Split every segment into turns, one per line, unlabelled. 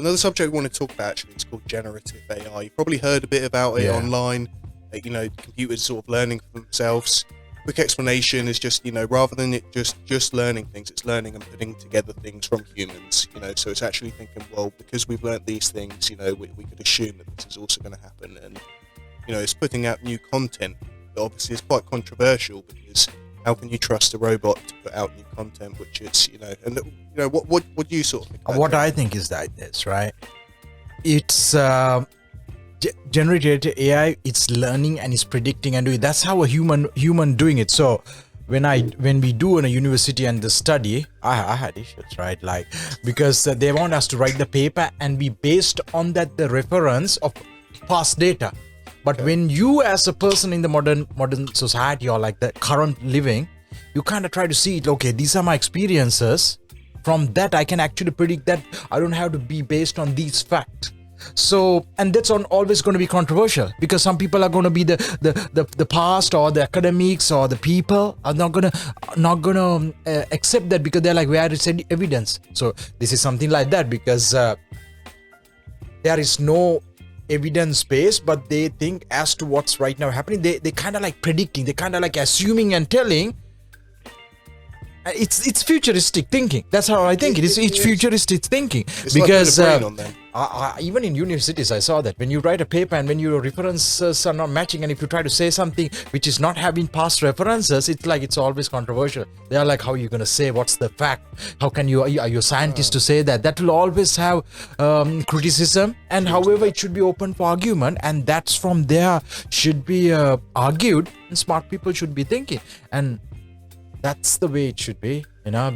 another subject I want to talk about actually is called generative AI. You've probably heard a bit about it online. Computers sort of learning for themselves. Quick explanation is just, rather than it just learning things, it's learning and putting together things from humans. So it's actually thinking, well, because we've learned these things, we could assume that this is also going to happen. And it's putting out new content that obviously is quite controversial, because how can you trust a robot to put out new content, which is, what do you sort of think about
what I think is that this, right? It's generative AI, it's learning and it's predicting and doing. That's how a human doing it. So when we do in a university and the study, I had issues, right? Like, because they want us to write the paper and be based on that the reference of past data. But when you as a person in the modern society, or like the current living, you kind of try to see it, okay, these are my experiences. From that, I can actually predict that I don't have to be based on these facts. So, and that's always going to be controversial, because some people are going to be the past, or the academics, or the people are not gonna accept that, because they're like, where is the evidence? So this is something like that, because there is no evidence base, but they think as to what's right now happening. They kind of like predicting, they kind of like assuming and telling. It's futuristic thinking. That's how I think it is. It's futuristic thinking,
it's
because
like on them.
Even in universities, I saw that when you write a paper and when your references are not matching, and if you try to say something which is not having past references, it's like it's always controversial. They are like, how are you going to say what's the fact? How can are you scientists to say that? That will always have criticism, and however it should be open for argument, and that's from there should be argued, and smart people should be thinking, and that's the way it should be,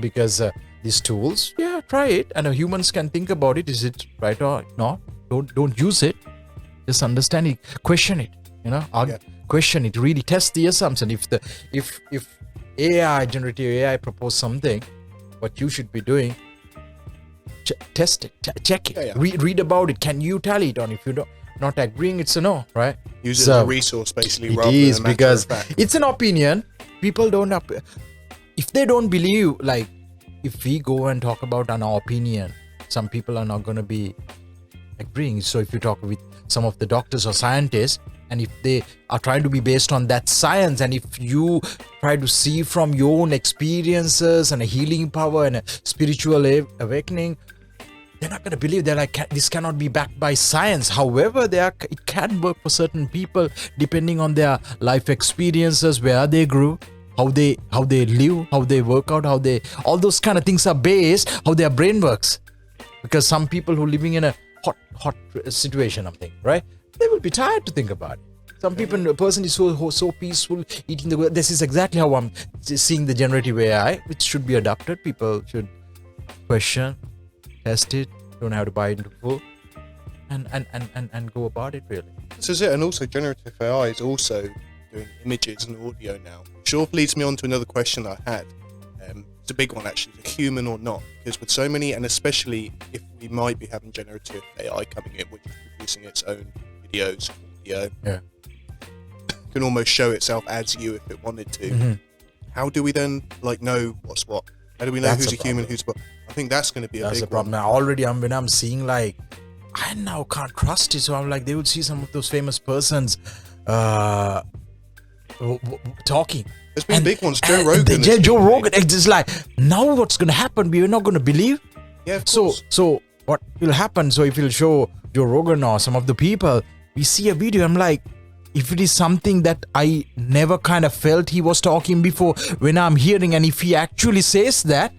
because these tools, try it, and humans can think about it. Is it right or not? Don't use it. Just understand it, question it. Question it. Really test the assumption. If AI, generative AI, propose something, what you should be doing, test it, check it, read about it. Can you tally it on? If you're not agreeing, it's a no, right?
Use it as a resource, basically.
It is, because it's an opinion. People don't. If they don't believe, like, if we go and talk about an opinion, some people are not going to be agreeing. So if you talk with some of the doctors or scientists, and if they are trying to be based on that science, and if you try to see from your own experiences and a healing power and a spiritual awakening, they're not going to believe. They're like, this cannot be backed by science. However, it can work for certain people depending on their life experiences, where they grew, how they live, how they work out, all those kind of things are based how their brain works. Because some people who are living in a hot situation, I'm thinking, right? They will be tired to think about it. Some people, a person is so peaceful eating the. This is exactly how I'm seeing the generative AI, which should be adopted. People should question, test it. Don't have to buy into full, and go about it really.
This is it. And also, generative AI is also doing images and audio now. Sure, leads me on to another question I had. It's a big one actually, is it human or not? Because with so many, and especially if we might be having generative AI coming in, which is producing its own videos, audio, can almost show itself as you if it wanted to. Mm-hmm. How do we then know what's what? How do we know who's a human, who's what? I think that's going to be a big
problem.
one.
Already, when I'm seeing I now can't trust it, so I'm like, they would see some of those famous persons talking.
There's been big ones. Joe Rogan.
Joe Rogan. It's just like, now what's going to happen? We're not going to believe.
Yeah, of course.
So what will happen? So if you'll show Joe Rogan or some of the people, we see a video, I'm like, if it is something that I never kind of felt he was talking before, when I'm hearing, and if he actually says that,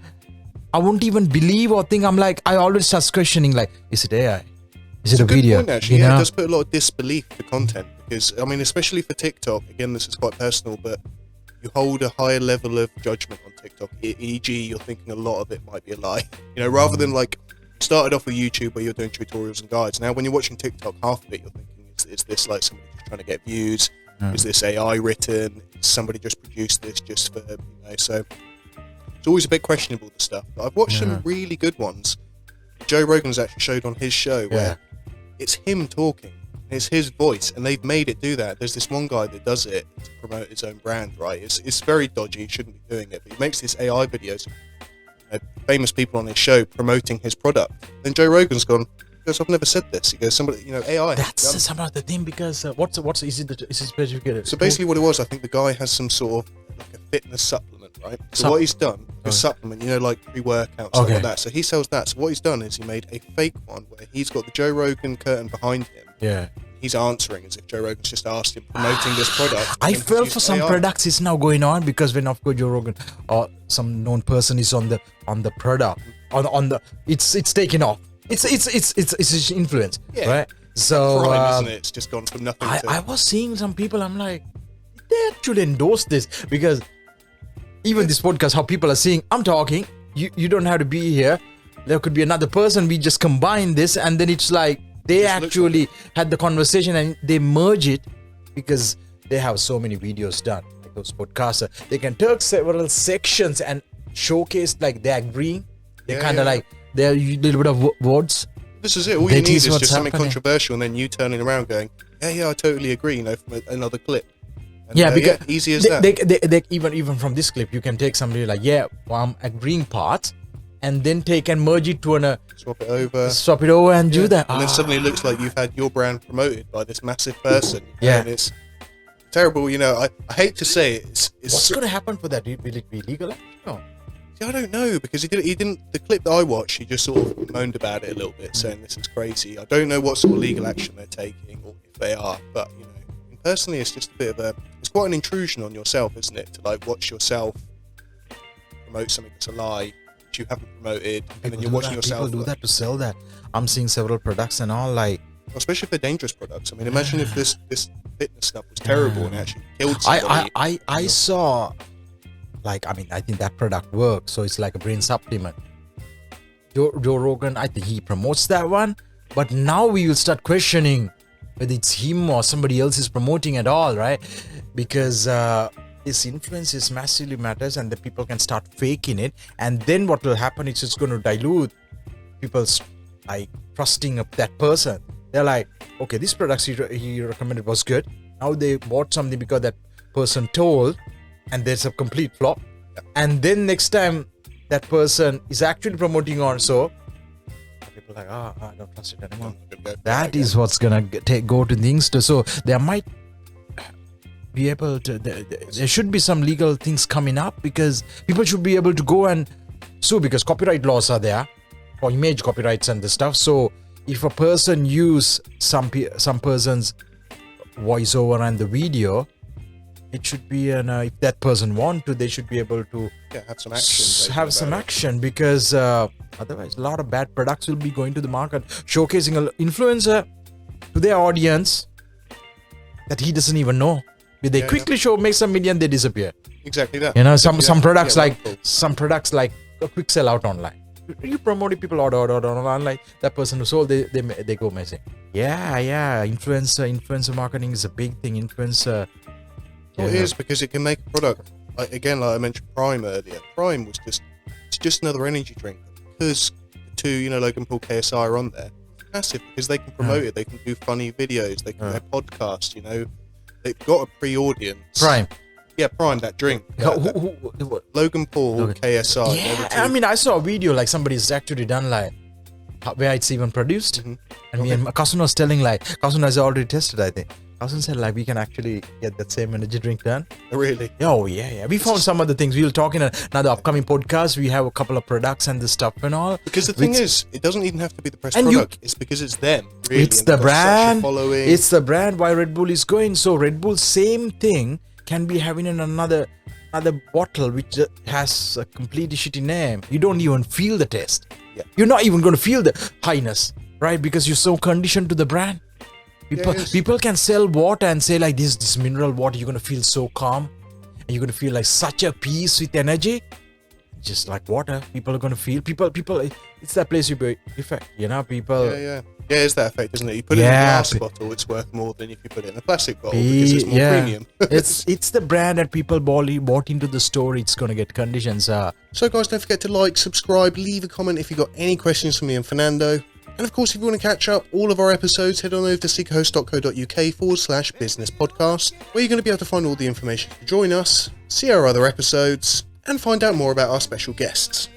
I won't even believe or think. I'm like, I always start questioning, like, is it AI? Is it a video?
Point, actually. It does put a lot of disbelief to content, because especially for TikTok, again, this is quite personal, but you hold a higher level of judgment on TikTok. E.g., you're thinking a lot of it might be a lie. Rather than started off with YouTube where you're doing tutorials and guides. Now, when you're watching TikTok, half of it you're thinking, is this like somebody just trying to get views? Is this AI written? Is somebody just produced this just for So it's always a bit questionable, the stuff. But I've watched some really good ones. Joe Rogan's actually showed on his show where it's him talking. It's his voice, and they've made it do that. There's this one guy that does it to promote his own brand, right? It's very dodgy. He shouldn't be doing it, but he makes these AI videos of famous people on his show promoting his product. Then Joe Rogan's gone, goes, I've never said this. He goes, somebody, AI.
That's some of the thing, because is it specific?
So basically what it was, I think the guy has some sort of like a fitness supplement, right? So what he's done, a supplement, like pre-workout, stuff like that. So he sells that. So what he's done is he made a fake one where he's got the Joe Rogan curtain behind him.
Yeah.
He's answering as if Joe Rogan's just asked him, promoting this product.
I felt for some products is now going on, because when of course Joe Rogan or some known person is on the product, on the it's taken off. It's his influence, right? So
crime, isn't it? It's just gone from nothing to...
I was seeing some people, I'm like, they actually endorse this, because even this podcast, how people are saying, I'm talking, you don't have to be here. There could be another person. We just combine this, and then it's like they actually had the conversation and they merge it, because they have so many videos done. Like those podcasters, they can take several sections and showcase like they're agreeing. They're kind of like they're a little bit of words.
This is it. All you need is just something controversial, and then you turning around going, yeah, I totally agree, from another clip. And,
because
easy as that.
They even from this clip, you can take somebody like, I'm agreeing parts, and then take and merge it to
swap it over
and do that.
And then suddenly it looks like you've had your brand promoted by this massive person.
Yeah.
And it's terrible. I hate to say it.
What's going to happen for that? Will it be legal? No.
I don't know, because he didn't. The clip that I watched, he just sort of moaned about it a little bit, saying this is crazy. I don't know what sort of legal action they're taking, or if they are, but personally, it's just a bit of it's quite an intrusion on yourself, isn't it? To like watch yourself promote something that's a lie, which you haven't promoted, and then you're watching yourself.
People do that to sell that. I'm seeing several products and all, like,
especially if they're dangerous products. I mean, imagine if this fitness stuff was terrible and actually killed somebody.
I saw. Like, I think that product works. So it's like a brain supplement. Joe Rogan, I think he promotes that one. But now we will start questioning whether it's him or somebody else is promoting at all, right? Because his influence is massively matters, and the people can start faking it. And then what will happen is it's going to dilute people's like trusting of that person. They're like, okay, this product he recommended was good. Now they bought something because that person told, and there's a complete flop. And then next time that person is actually promoting on, so people are like, I don't trust it anymore. That is what's gonna go to things to. So there might be able to, there should be some legal things coming up, because people should be able to go and sue, because copyright laws are there for image copyrights and the stuff. So if a person use some person's voiceover and the video, it should be if that person want to, they should be able to
have some action.
Because otherwise a lot of bad products will be going to the market, showcasing an influencer to their audience that he doesn't even know. They quickly make some million, they disappear.
Exactly that.
Some products like a quick sellout online. You promote people order online, like that person who sold, they go missing. Influencer marketing is a big thing. Influencer.
It is, because it can make a product. Like I mentioned Prime earlier. Prime was just another energy drink. Because the two, Logan Paul, KSI are on there. It's massive, because they can promote it. They can do funny videos. They can have podcasts. They've got a pre-audience.
Prime.
Yeah, Prime, that drink. Logan Paul, KSI.
Yeah, I saw a video like somebody's actually done like where it's even produced. Mm-hmm. And me and Kasun was telling like, Kasun has already tested, I think. Kasun said like we can actually get that same energy drink done.
Really?
Oh yeah. We found some other things. We'll talk in another upcoming podcast. We have a couple of products and the stuff and all.
Because the thing is, it doesn't even have to be the press product. It's because it's them. Really.
It's the brand. It's the brand why Red Bull is going. So Red Bull, same thing, can be having in another bottle which has a completely shitty name. You don't even feel the taste. Yeah. You're not even going to feel the highness, right? Because you're so conditioned to the brand. People can sell water and say like this mineral water, you're going to feel so calm. And you're going to feel like such a peace with energy. Just like water, people are going to feel. People, it's that place you effect, people.
Yeah, it's that effect, isn't it? You put it in a glass bottle, it's worth more than if you put it in a plastic bottle, because it's more premium.
it's the brand that people bought into the store. It's going to get conditions.
So guys, don't forget to like, subscribe, leave a comment if you've got any questions for me and Fernando. And of course, if you want to catch up all of our episodes, head on over to seekerhost.co.uk/business podcast, where you're going to be able to find all the information to join us, see our other episodes, and find out more about our special guests.